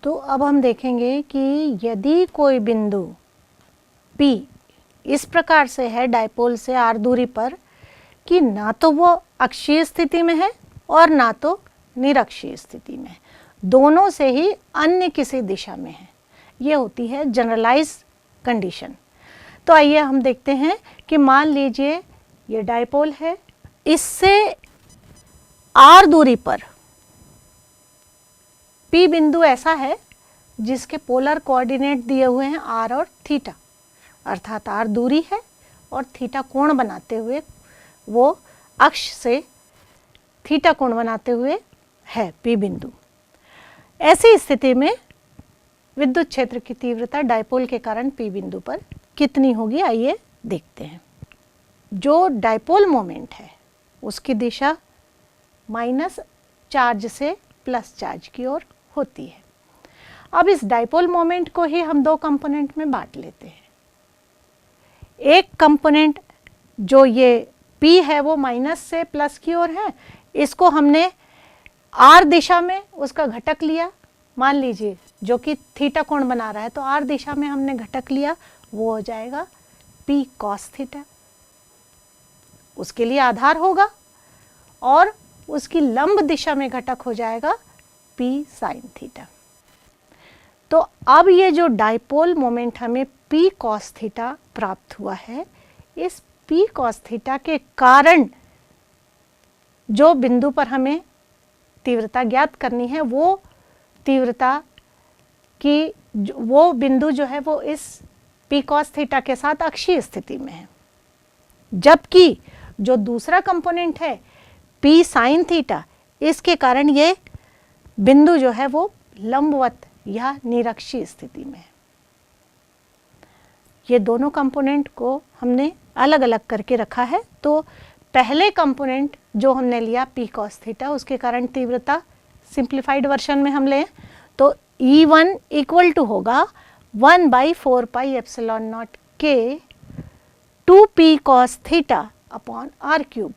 तो अब हम देखेंगे कि यदि कोई बिंदु P इस प्रकार से है डायपोल से r दूरी पर कि ना तो वो अक्षीय स्थिति में है और ना तो निरक्षीय स्थिति में है, दोनों से ही अन्य किसी दिशा में है, ये होती है जनरलाइज्ड कंडीशन। तो आइए हम देखते हैं कि मान लीजिए ये डायपोल है, इससे r दूरी पर P बिंदु ऐसा है जिसके पोलर कोऑर्डिनेट दिए हुए हैं r और थीटा, अर्थात r दूरी है और थीटा कोण बनाते हुए वो अक्ष से थीटा कोण बनाते हुए है P बिंदु। ऐसी स्थिति में विद्युत क्षेत्र की तीव्रता डायपोल के कारण P बिंदु पर कितनी होगी, आइए देखते हैं। जो डायपोल मोमेंट है उसकी दिशा माइनस चार्ज से प्लस चार्ज की ओर होती है। अब इस डायपोल मोमेंट को ही हम दो कंपोनेंट में बांट लेते हैं। एक कंपोनेंट जो ये P है वो माइनस से प्लस की ओर है, इसको हमने r दिशा में उसका घटक लिया, मान लीजिए जो कि थीटा कोण बना रहा है, तो r दिशा में हमने घटक लिया, वो हो जाएगा P cos थीटा, उसके लिए आधार होगा, और उसकी लंब दिशा में घटक हो जाएगा P sin थीटा। तो अब ये जो डायपोल मोमेंट हमें P cos थीटा प्राप्त हुआ है, इस P cos थीटा के कारण जो बिंदु पर हमें तीव्रता ज्ञात करनी है, वो तीव्रता की वो बिंदु जो है वो इस P cos थीटा के साथ अक्षीय स्थिति में है, जबकि जो दूसरा कंपोनेंट है P sin थीटा, इसके कारण ये बिंदु जो है वो लंबवत या निरक्षीय स्थिति में है। ये दोनों कंपोनेंट को हमने अलग अलग करके रखा है। तो पहले कंपोनेंट जो हमने लिया P cos थीटा, उसके कारण तीव्रता सिंप्लीफाइड वर्जन में हम लें तो E1 इक्वल टू होगा 1/4 pi epsilon not K 2P cos theta upon r cube,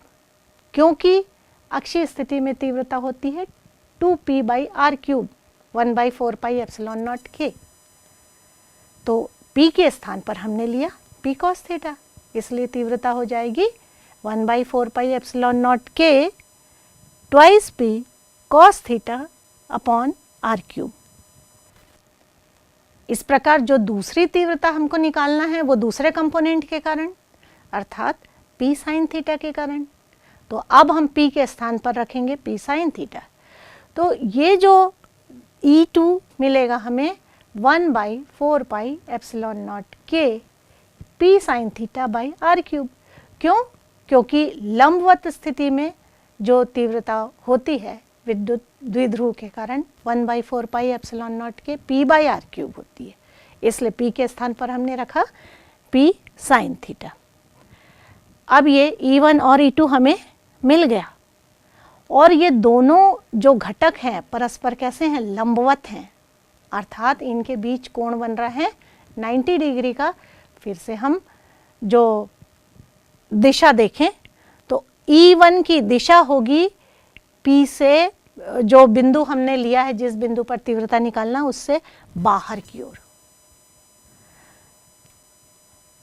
क्योंकि अक्षीय स्थिति में तीव्रता होती है 2P by r cube 1/4 pi epsilon not K। तो P के स्थान पर हमने लिया P cos थीटा, इसलिए तीव्रता हो जाएगी 1/4 pi epsilon not K twice P cos theta upon r cube. इस प्रकार जो दूसरी तीव्रता हमको निकालना है वो दूसरे कंपोनेंट के कारण, अर्थात P sin थीटा के कारण। तो अब हम P के स्थान पर रखेंगे P sin थीटा, तो ये जो E2 मिलेगा हमें 1/4 pi epsilon not K P sin theta by r cube. क्यों? क्योंकि लंबवत स्थिति में जो तीव्रता होती है विद्युत द्विध्रुव के कारण 1/4 pi epsilon not K P by r cube होती है, इसलिए P के स्थान पर हमने रखा P sin थीटा। अब ये E1 और E2 हमें मिल गया, और ये दोनों जो घटक हैं परस्पर कैसे हैं, लंबवत हैं, अर्थात इनके बीच कोण बन रहा है 90 डिग्री का। फिर से हम जो दिशा देखें तो E1 की दिशा होगी P से, जो बिंदु हमने लिया है जिस बिंदु पर तीव्रता निकालना, उससे बाहर की ओर,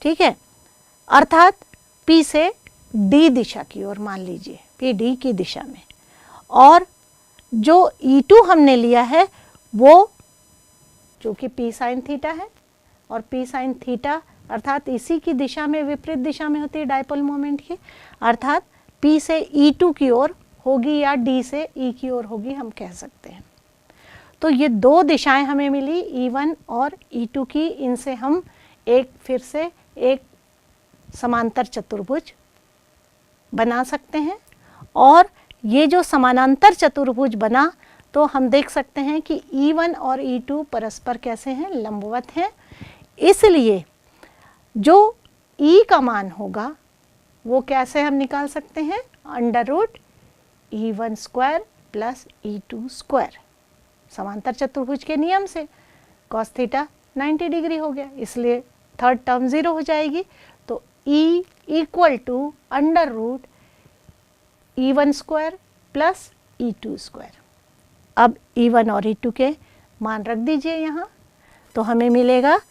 ठीक है, अर्थात P से D दिशा की ओर, मान लीजिए P D की दिशा में। और जो E2 हमने लिया है वो जो कि P sin थीटा है, और P sin थीटा अर्थात इसी की दिशा में, विपरीत दिशा में होती है डायपोल मोमेंट की, अर्थात P से E2 की ओर होगी या D से E की ओर होगी, हम कह सकते हैं। तो ये दो दिशाएं हमें मिली E1 और E2 की, इनसे हम एक फिर से एक समांतर चतुर्भुज बना सकते हैं। और ये जो समानांतर चतुर्भुज बना, तो हम देख सकते हैं कि E1 और E2 परस्पर कैसे हैं, लंबवत हैं, इसलिए जो E का मान होगा वो कैसे हम निकाल सकते हैं, under root E1 square plus E2 square, समांतर चतुर्भुज के नियम से। cos थीटा 90 डिग्री हो गया, इसलिए थर्ड टर्म 0 हो जाएगी। तो E equal to under root E1 square plus E2 square. अब E1 और E2 के मान रख दीजिए यहाँ, तो हमें मिलेगा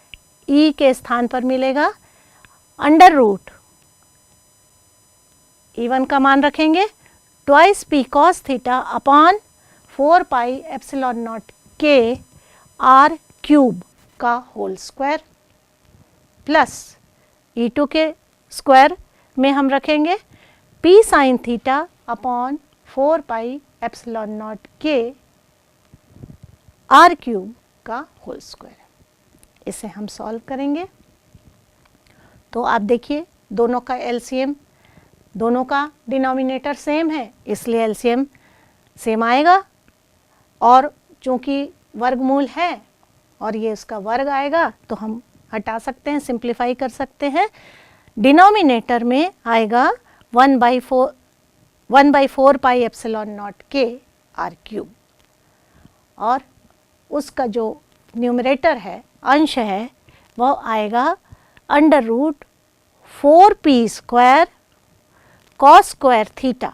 E के स्थान पर मिलेगा अंडर रूट E1 का मान रखेंगे twice P cos theta upon 4 pi epsilon naught के आर क्यूब का होल स्क्वायर प्लस E2 के स्क्वायर में हम रखेंगे P sine theta upon 4 pi epsilon naught के आर क्यूब का होल स्क्वायर। इसे हम सॉल्व करेंगे तो आप देखिए दोनों का एलसीएम, दोनों का डिनोमिनेटर सेम है इसलिए एलसीएम सेम आएगा, और चूंकि वर्गमूल है और ये उसका वर्ग आएगा तो हम हटा सकते हैं, सिंप्लीफाई कर सकते हैं। डिनोमिनेटर में आएगा 1/4 पाई एप्सिलॉन नॉट के आर क्यूब, और उसका जो न्यूमरेटर है, अंश है, वो आएगा under root 4p square cos square theta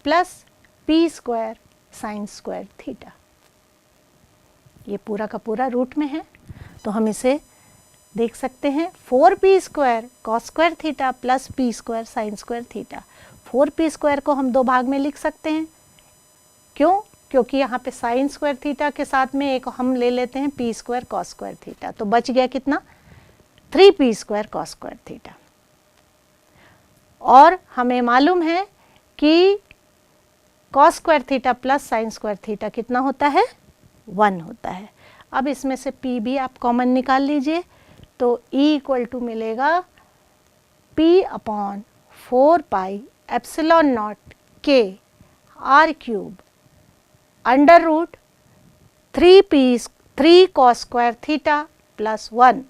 plus p square sine square theta. ये पूरा का पूरा रूट में है तो हम इसे देख सकते हैं 4p square cos square theta plus p square sine square theta. 4p square को हम दो भाग में लिख सकते हैं, क्यों? क्योंकि यहाँ पे साइन स्क्वायर थीटा के साथ में एक हम ले लेते हैं p square cos square theta, तो बच गया कितना 3p square cos square theta. और हमें मालूम है कि cos square theta plus sign square theta कितना होता है 1 होता है। अब इसमें से p भी आप कॉमन निकाल लीजिए तो E इक्वल टू मिलेगा p upon 4 pi epsilon naught के R cube under root 3 cos square theta plus 1।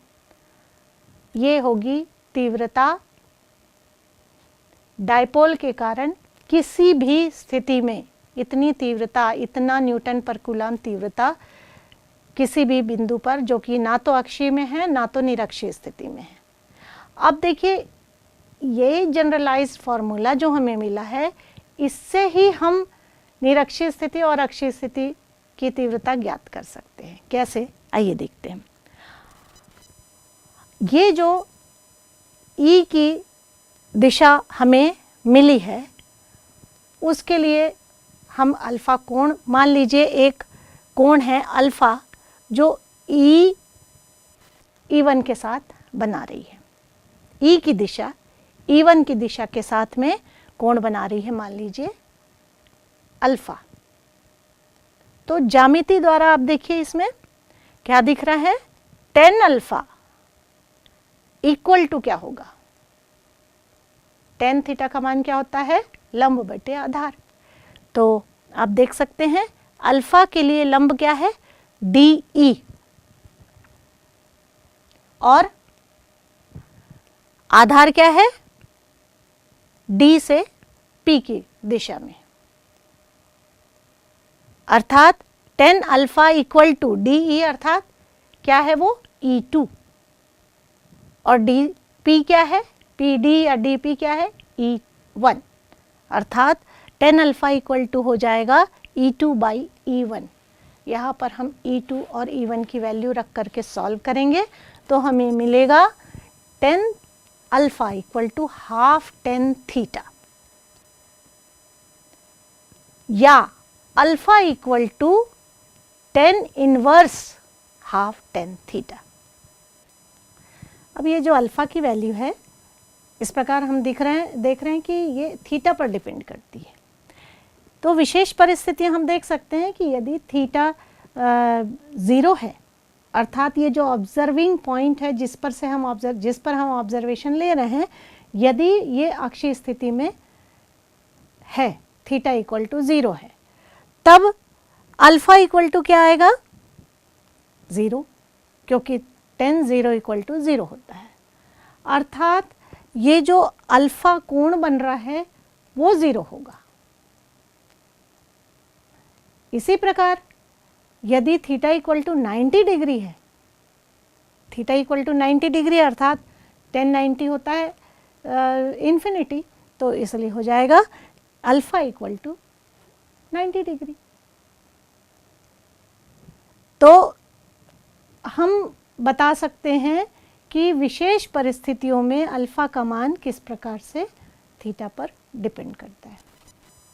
ये होगी तीव्रता डायपोल के कारण किसी भी स्थिति में, इतनी तीव्रता, इतना न्यूटन पर कूलम तीव्रता किसी भी बिंदु पर जो कि ना तो अक्षीय में है ना तो निरक्षीय स्थिति में है। अब देखिए ये जनरलाइज्ड फॉर्मूला जो हमें मिला है, इससे ही हम निरक्षीय स्थिति और अक्षीय स्थिति की तीव्रता ज्ञात कर सकते हैं। कैसे, आइए देखते हैं। ये जो E की दिशा हमें मिली है उसके लिए हम अल्फा कोण मान लीजिए, एक कोण है अल्फा जो E1 के साथ बना रही है। E की दिशा E1 की दिशा के साथ में कोण बना रही है, मान लीजिए अल्फा। तो ज्यामिति द्वारा आप देखिए इसमें क्या दिख रहा है, tan अल्फा इक्वल टू क्या होगा, tan थीटा का मान क्या होता है, लंब बटे आधार। तो आप देख सकते हैं अल्फा के लिए लंब क्या है, DE, और आधार क्या है, D से P की दिशा में, अर्थात tan alpha equal to DE अर्थात क्या है वो E2, और DP क्या है, PD या DP क्या है E1, अर्थात tan अल्फा इक्वल टू हो जाएगा E2 बाई E1। यहाँ पर हम E2 और E1 की वैल्यू रख करके सॉल्व करेंगे तो हमें मिलेगा tan alpha equal to half tan theta, या alpha equal to tan inverse half tan theta. अब ये जो अल्फा की वैल्यू है इस प्रकार हम देख रहे हैं कि ये थीटा पर डिपेंड करती है। तो विशेष परिस्थितियां हम देख सकते हैं कि यदि थीटा 0 है, अर्थात ये जो ऑब्जर्विंग पॉइंट है जिस पर हम ऑब्जर्वेशन ले रहे हैं, यदि ये अक्षीय स्थिति में है, थीटा इक्वल टू 0 है, तब अल्फा इक्वल टू क्या आएगा 0, क्योंकि tan 0 इक्वल टू 0 होता है, अर्थात ये जो अल्फा कोण बन रहा है वो 0 होगा। इसी प्रकार यदि थीटा इक्वल टू 90 डिग्री है, थीटा इक्वल टू 90 डिग्री अर्थात tan 90 होता है इन्फिनिटी, तो इसलिए हो जाएगा अल्फा इक्वल टू 90 डिग्री। तो हम बता सकते हैं कि विशेष परिस्थितियों में अल्फ़ा का मान किस प्रकार से थीटा पर डिपेंड करता है।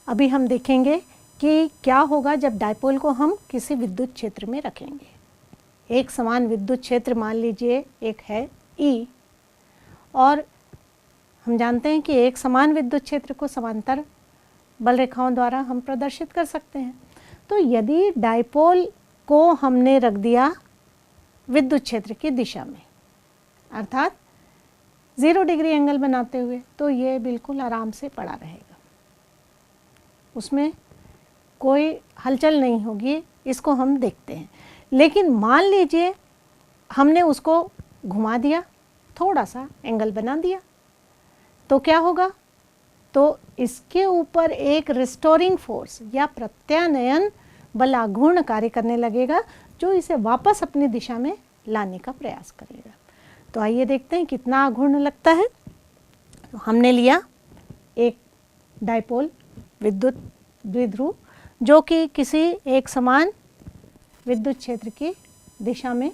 अभी हम देखेंगे कि क्या होगा जब डायपोल को हम किसी विद्युत क्षेत्र में रखेंगे। एक समान विद्युत क्षेत्र मान लीजिए एक है E, और हम जानते हैं कि एक समान विद्युत क्षेत्र को समांतर बल रेखाओं द्वारा हम प्रदर्शित कर सकते हैं। तो यदि डायपोल को हमने रख दिया विद्युत क्षेत्र की दिशा में, अर्थात 0 डिग्री एंगल बनाते हुए, तो ये बिल्कुल आराम से पड़ा रहेगा, उसमें कोई हलचल नहीं होगी। इसको हम देखते हैं। लेकिन मान लीजिए हमने उसको घुमा दिया, थोड़ा सा एंगल बना दिया, तो क्या होगा? तो इसके ऊपर एक रिस्टोरिंग फोर्स या प्रत्यानयन बल आघूर्ण कार्य करने लगेगा, जो इसे वापस अपनी दिशा में लाने का प्रयास करेगा। तो आइए देखते हैं कितना आघूर्ण लगता है। तो हमने लिया एक डायपोल विद्युत द्विध्रुव जो कि किसी एक समान विद्युत क्षेत्र की दिशा में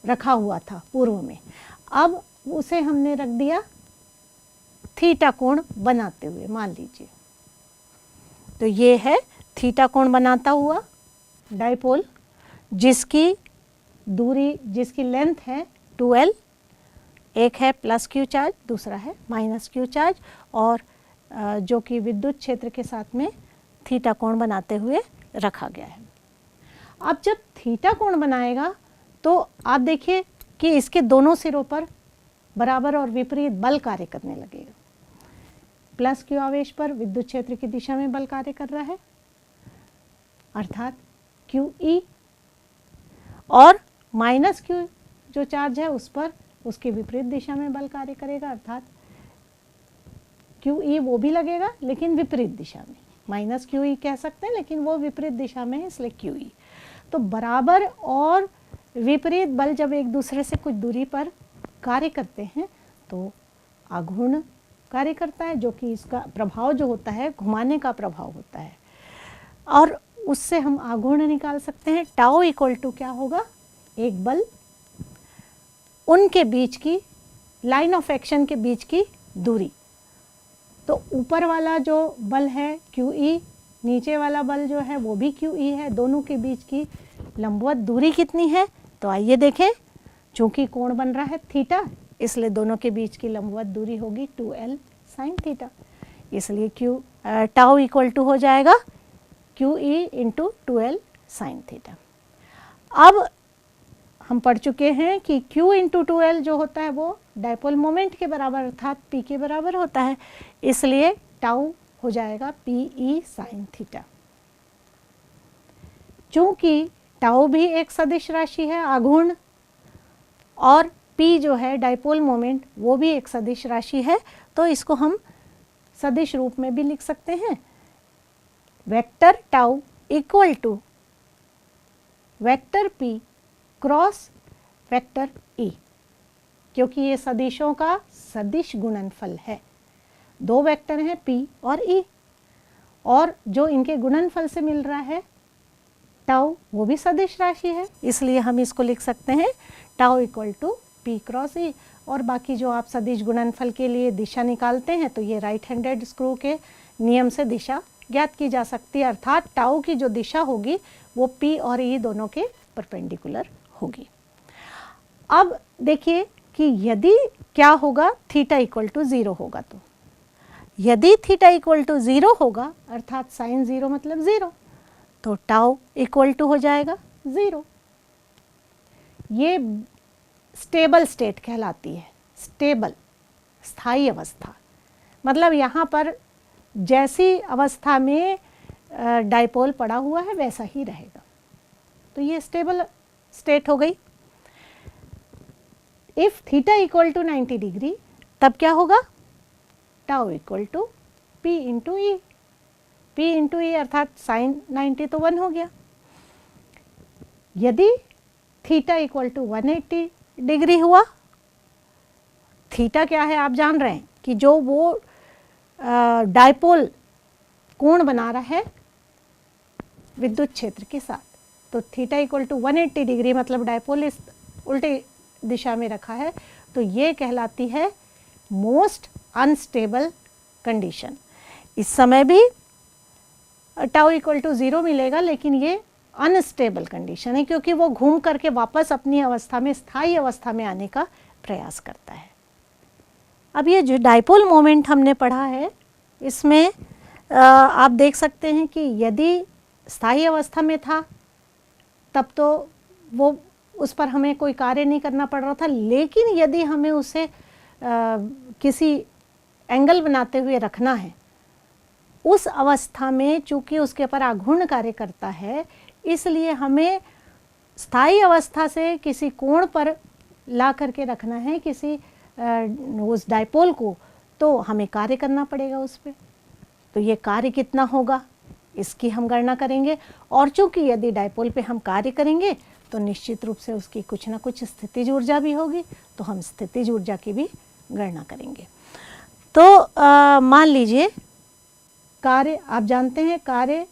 रखा हुआ था पूर्व में। अब उसे हमने रख दिया थीटा कोण बनाते हुए, मान लीजिए। तो ये है थीटा कोण बनाता हुआ डायपोल, जिसकी दूरी, जिसकी लेंथ है 2L। एक है प्लस क्यू चार्ज, दूसरा है माइनस क्यू चार्ज, और जो कि विद्युत क्षेत्र के साथ में थीटा कोण बनाते हुए रखा गया है। अब जब थीटा कोण बनाएगा तो आप देखिए कि इसके दोनों सिरों पर बराबर और विपरीत बल कार्य करने लगेगा। प्लस क्यू आवेश पर विद्युत क्षेत्र की दिशा में बल कार्य कर रहा है, अर्थात QE, और माइनस क्यू जो चार्ज है उस पर उसके विपरीत दिशा में बल कार्य करेगा, अर्थात QE वो भी लगेगा लेकिन विपरीत दिशा में। माइनस QE कह सकते हैं लेकिन वो विपरीत दिशा में है, इसलिए QE। तो बराबर और विपरीत बल जब एक दूसरे से कुछ दूरी पर कार्य करते हैं तो आघूर्ण कार्य करता है, जो कि इसका प्रभाव जो होता है घुमाने का प्रभाव होता है, और उससे हम आघूर्ण निकाल सकते हैं। टाउ इक्वल टू क्या होगा? एक बल, उनके बीच की लाइन ऑफ एक्शन के बीच की दूरी। तो ऊपर वाला जो बल है QE, नीचे वाला बल जो है वो भी QE है, दोनों के बीच की लंबवत दूरी कितनी है? तो आइए देखें। चूंकि कोण बन रहा है थीटा, इसलिए दोनों के बीच की लंबवत दूरी होगी 2L साइन थीटा, इसलिए टाउ इक्वल टू हो जाएगा QE into 2L sine theta. अब हम पढ़ चुके हैं कि Q इंटू 2L जो होता है वो डायपोल मोमेंट के बराबर अर्थात P के बराबर होता है, इसलिए टाउ हो जाएगा PE साइन थीटा। चूंकि टाउ भी एक सदिश राशि है आघूर्ण, और P जो है डायपोल मोमेंट वो भी एक सदिश राशि है, तो इसको हम सदिश रूप में भी लिख सकते हैं। Vector tau equal to vector P cross vector E, क्योंकि ये सदिशों का सदिश गुणनफल है। दो वेक्टर हैं P और E, और जो इनके गुणनफल से मिल रहा है टाउ वो भी सदिश राशि है, इसलिए हम इसको लिख सकते हैं tau equal to P cross E। और बाकी जो आप सदिश गुणनफल के लिए दिशा निकालते हैं तो ये राइट हैंडेड स्क्रू के नियम से दिशा ज्ञात की जा सकती है, अर्थात टाउ की जो दिशा होगी वो P और E दोनों के परपेंडिकुलर होगी। अब देखिए कि यदि क्या होगा, थीटा इक्वल टू 0 होगा, तो यदि थीटा इक्वल टू 0 होगा अर्थात साइन 0 मतलब 0, तो टाउ इक्वल टू हो जाएगा 0। ये स्टेबल स्टेट कहलाती है, स्टेबल स्थायी अवस्था, मतलब यहाँ पर जैसी अवस्था में डायपोल पड़ा हुआ है वैसा ही रहेगा, तो ये स्टेबल स्टेट हो गई। If theta equal to 90 degree तब क्या होगा? Tau equal to P into E, P into E अर्थात साइन 90 तो 1 हो गया। यदि थीटा इक्वल टू 180 डिग्री हुआ, थीटा क्या है आप जान रहे हैं कि जो वो डायपोल कोण बना रहा है विद्युत क्षेत्र के साथ, तो थीटा इक्वल टू 180 डिग्री, मतलब डायपोल इस उल्टे दिशा में रखा है, तो ये कहलाती है मोस्ट अनस्टेबल कंडीशन। इस समय भी टाउ इक्वल टू 0 मिलेगा, लेकिन ये अनस्टेबल कंडीशन है क्योंकि वो घूम करके वापस अपनी अवस्था में, स्थायी अवस्था में आने का प्रयास करता है। अब ये जो डायपोल मोमेंट हमने पढ़ा है, इसमें आप देख सकते हैं कि यदि स्थायी अवस्था में था तब तो वो उस पर हमें कोई कार्य नहीं करना पड़ रहा था, लेकिन यदि हमें उसे किसी एंगल बनाते हुए रखना है, उस अवस्था में चूंकि उसके पर आघूर्ण कार्य करता है, इसलिए हमें स्थायी अवस्था से किसी कोण पर ला करके रखना है किसी उस डायपोल को, तो हमें कार्य करना पड़ेगा उस पर। तो ये कार्य कितना होगा इसकी हम गणना करेंगे, और चूंकि यदि डायपोल पे हम कार्य करेंगे तो निश्चित रूप से उसकी कुछ ना कुछ स्थितिज ऊर्जा भी होगी, तो हम स्थितिज ऊर्जा की भी गणना करेंगे। तो मान लीजिए कार्य, आप जानते हैं कार्य,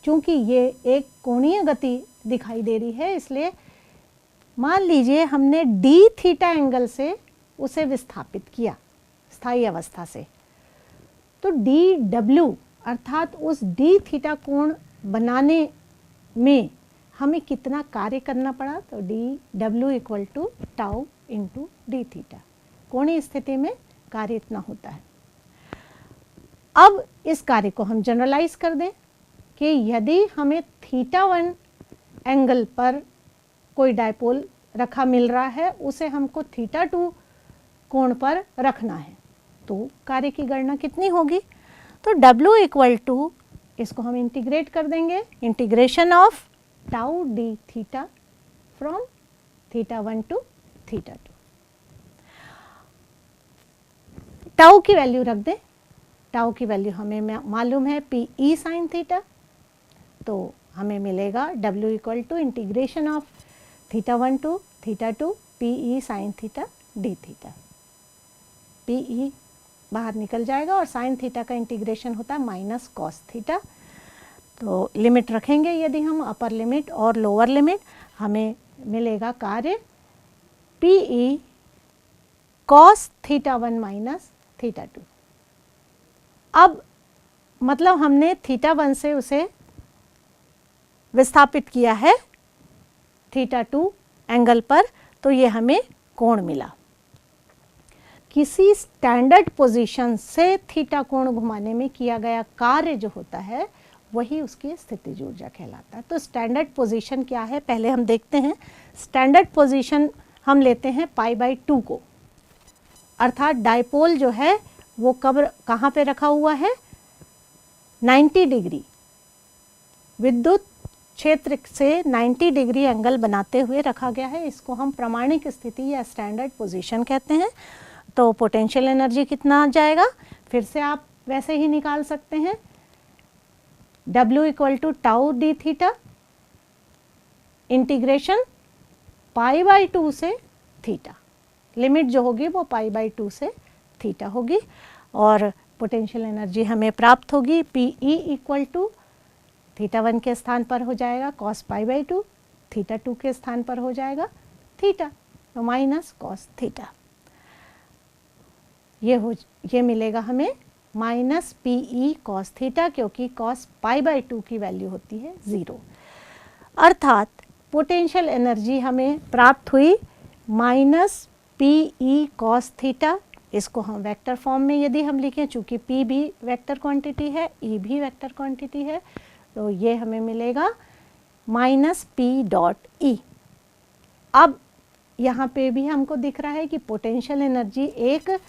चूंकि ये एक कोणीय गति दिखाई दे रही है, इसलिए मान लीजिए हमने डी थीटा एंगल से उसे विस्थापित किया स्थायी अवस्था से, तो डी डब्ल्यू अर्थात उस डी थीटा कोण बनाने में हमें कितना कार्य करना पड़ा, तो d W equal to tau into d theta, कोणीय स्थिति में कार्य इतना होता है। अब इस कार्य को हम जनरलाइज कर दें कि यदि हमें थीटा 1 एंगल पर कोई डायपोल रखा मिल रहा है, उसे हमको थीटा 2 कोण पर रखना है, तो कार्य की गणना कितनी होगी, तो W इक्वल टू, इसको हम इंटीग्रेट कर देंगे, integration of tau d theta from theta 1 to theta 2। Tau की वैल्यू रख दें, टाउ की वैल्यू हमें मालूम है पी ई साइन थीटा, तो हमें मिलेगा W equal to integration of theta 1 to theta 2 P E sine theta d theta. P E बाहर निकल जाएगा और साइन थीटा का इंटीग्रेशन होता है माइनस कॉस थीटा। तो लिमिट रखेंगे यदि हम, अपर लिमिट और लोअर लिमिट, हमें मिलेगा कार्य P E cos theta 1 minus theta 2। अब मतलब हमने थीटा 1 से उसे विस्थापित किया है थीटा 2 एंगल पर, तो ये हमें कोण मिला। किसी स्टैंडर्ड पोजीशन से थीटा कोण घुमाने में किया गया कार्य जो होता है वही उसकी स्थितिज ऊर्जा कहलाता है। तो स्टैंडर्ड पोजीशन क्या है पहले हम देखते हैं। स्टैंडर्ड पोजीशन हम लेते हैं π/2 को, अर्थात डायपोल जो है वो कहाँ पे रखा हुआ है, 90 डिग्री, विद्युत क्षेत्र से 90 डिग्री एंगल बनाते हुए रखा गया है। इसको हम प्रामाणिक स्थिति या स्टैंडर्ड पोजीशन कहते हैं। तो पोटेंशियल एनर्जी कितना आ जाएगा, फिर से आप वैसे ही निकाल सकते हैं, W equal to tau d theta integration π/2 से थीटा, लिमिट जो होगी वो π/2 से थीटा होगी, और पोटेंशियल एनर्जी हमें प्राप्त होगी PE इक्वल टू थीटा 1 के स्थान पर हो जाएगा कॉस π/2, थीटा 2 के स्थान पर हो जाएगा थीटा, तो माइनस कॉस थीटा। ये मिलेगा हमें माइनस PE कॉस थीटा, क्योंकि कॉस π/2 की वैल्यू होती है 0। अर्थात पोटेंशियल एनर्जी हमें प्राप्त हुई माइनस PE कॉस थीटा। इसको हम वेक्टर फॉर्म में यदि हम लिखें, चूंकि P भी वेक्टर क्वांटिटी है, E भी वेक्टर क्वांटिटी है, तो ये हमें मिलेगा माइनस P.E। अब यहाँ पे भी हमको दिख रहा है कि पोटेंशियल एनर्जी एक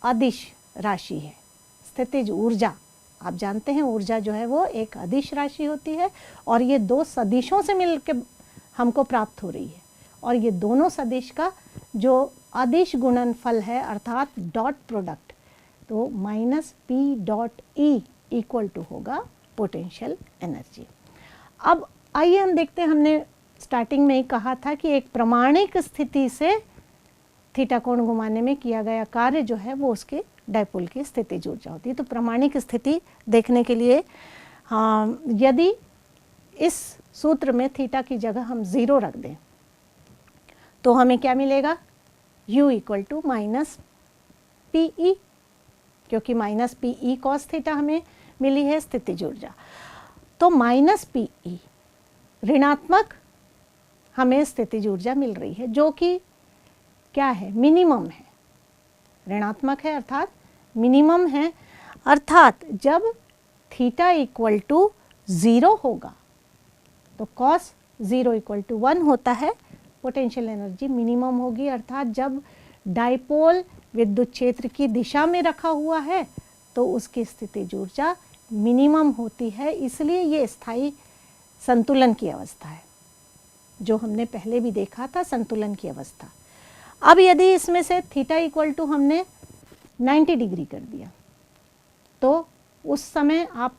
अदिश राशि है। स्थितिज ऊर्जा, आप जानते हैं ऊर्जा जो है वो एक अदिश राशि होती है, और ये दो सदिशों से मिलकर हमको प्राप्त हो रही है, और ये दोनों सदिश का जो अदिश गुणनफल है अर्थात डॉट प्रोडक्ट, तो माइनस P.E इक्वल टू होगा पोटेंशियल एनर्जी। अब आइए हम देखते हैं, हमने स्टार्टिंग में ही कहा था कि एक प्रामाणिक स्थिति से थीटा कोण घुमाने में किया गया कार्य जो है वो उसके डायपोल की स्थितिज ऊर्जा होती है। तो प्रामाणिक स्थिति देखने के लिए यदि इस सूत्र में थीटा की जगह हम 0 रख दें तो हमें क्या मिलेगा, u equal to minus P E, क्योंकि minus P E cos theta हमें मिली है स्थितिज ऊर्जा। तो माइनस पी ई ऋणात्मक हमें स्थितिज ऊर्जा मिल रही है, जो कि क्या है, मिनिमम है, ऋणात्मक है अर्थात मिनिमम है। अर्थात जब थीटा इक्वल टू 0 होगा तो कॉस 0 इक्वल टू 1 होता है, पोटेंशियल एनर्जी मिनिमम होगी। अर्थात जब डाइपोल विद्युत क्षेत्र की दिशा में रखा हुआ है तो उसकी स्थितिज ऊर्जा मिनिमम होती है, इसलिए ये स्थायी संतुलन की अवस्था है, जो हमने पहले भी देखा था, संतुलन की अवस्था। अब यदि इसमें से थीटा इक्वल टू हमने 90 डिग्री कर दिया तो उस समय आप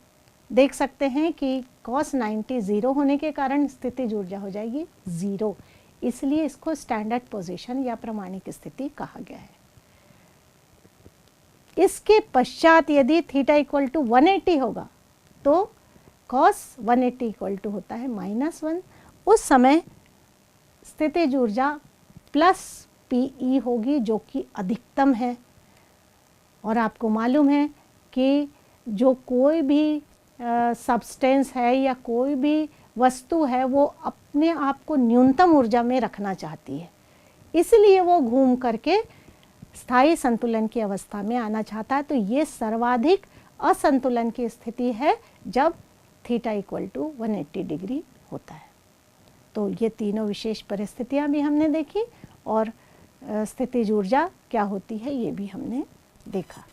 देख सकते हैं कि cos 90 0 होने के कारण स्थितिज ऊर्जा हो जाएगी 0, इसलिए इसको स्टैंडर्ड पोजीशन या प्रमाणिक स्थिति कहा गया है। इसके पश्चात यदि थीटा इक्वल टू 180 होगा तो cos 180 इक्वल टू होता है -1, उस समय स्थितिज ऊर्जा प्लस पी होगी, जो कि अधिकतम है। और आपको मालूम है कि जो कोई भी सब्सटेंस है या कोई भी वस्तु है वो अपने आप को न्यूनतम ऊर्जा में रखना चाहती है, इसलिए वो घूम करके स्थायी संतुलन की अवस्था में आना चाहता है। तो ये सर्वाधिक असंतुलन की स्थिति है जब थीटा इक्वल टू 180 डिग्री होता है। तो ये तीनों विशेष परिस्थितियां भी हमने देखी और स्थितिज ऊर्जा क्या होती है ये भी हमने देखा।